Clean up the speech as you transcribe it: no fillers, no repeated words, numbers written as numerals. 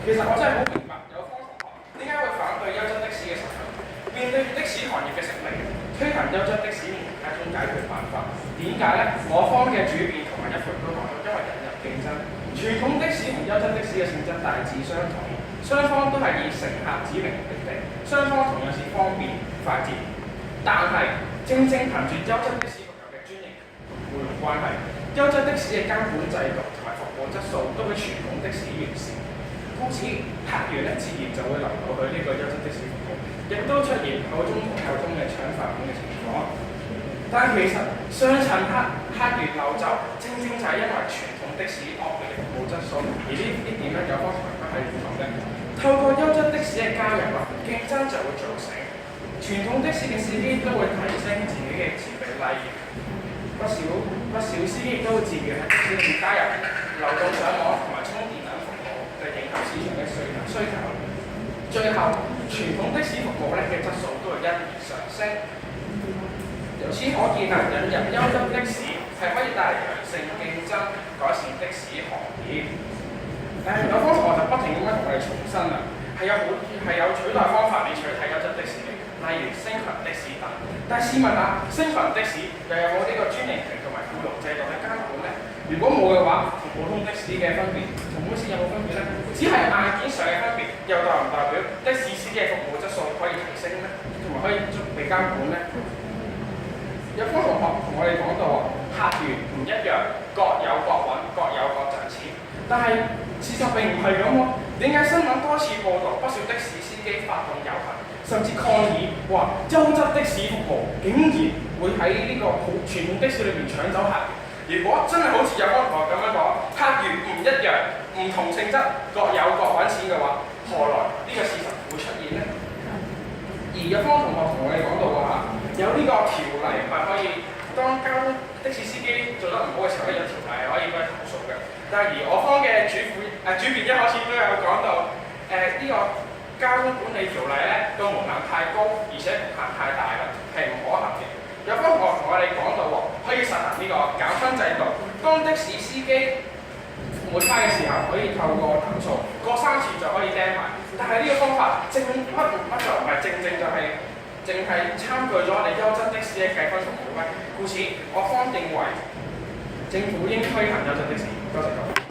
其實我真係好明白有方同學點解會反對優質的士嘅實行。面對的士行業嘅實力，推行優質的士唔係一種解決辦法。點解呢？我方嘅主辯同埋一盤都講到，因為引入競爭，傳統的士同優質的士嘅性質大致相同，雙方都係以乘客指明目的地，雙方同樣是方便快捷。但係正憑住優質的士獨有嘅專營僱傭關係，優質的士嘅監管制度同埋服務質素都比傳統的士完善，故此客源自然就會流到去呢個優質的士服務，亦都出現口中同口中嘅搶飯碗嘅情況。但其實上層客源流走，正就係因為傳統的士惡劣嘅服務質素，而呢點咧有方同埋係唔同嘅。透過優質的士嘅加入啊，競爭就會造成。傳統的士嘅司機都會提升自己嘅設備，例如不少司機都會自願喺的士裏面加入流動上網同埋充電等服務，嚟迎合市場嘅需求。最後，傳統的士服務嘅質素都會因而上升。由此可見啊，引入優質的士係可以帶嚟良性競爭，改善的士行業。但係有方同學就不停咁樣同我哋重申啊，係有取代方法嚟取替優質的士。例如星群的士等，但係試問下，星群的士又有冇呢個專營權同埋僱傭制度嘅監管呢？如果冇嘅話，同普通的士嘅分別，同本士有冇分別呢？只係硬件上嘅分別，又代唔代表的士司機嘅服務質素可以提升呢？同埋可以被監管呢？有方同學同我哋講到啊，客源唔一樣，各有各揾，各有各賺錢。但係事實並唔係咁喎。點解新聞多次報導不少的士司機發動遊行？甚至抗議話優質的士服務竟然會喺呢個傳統的士裏面搶走客源。如果真係好似有方同學咁樣講，客源唔一樣、唔同性質、各有各揾錢嘅話，何來呢個事實會出現呢？而有方同學同我哋講到話，有呢個條例係可以當交通的士司機做得唔好嘅時候，有條例係可以俾佢投訴嘅。但係而我方嘅主辯一開始都有講到，呢個交通管理條例個門檻太高，而且門檻太大啦，係唔可行嘅。有方同學同我哋講到可以實行呢個減分制度，當的士司機服務差嘅時候，可以透過投訴，過3次就可以釘牌。但係呢個方法正不就唔係正就係淨係參據咗我哋優質的士嘅計分服務咩？故此，我方認為政府應推行優質的士。多謝各位。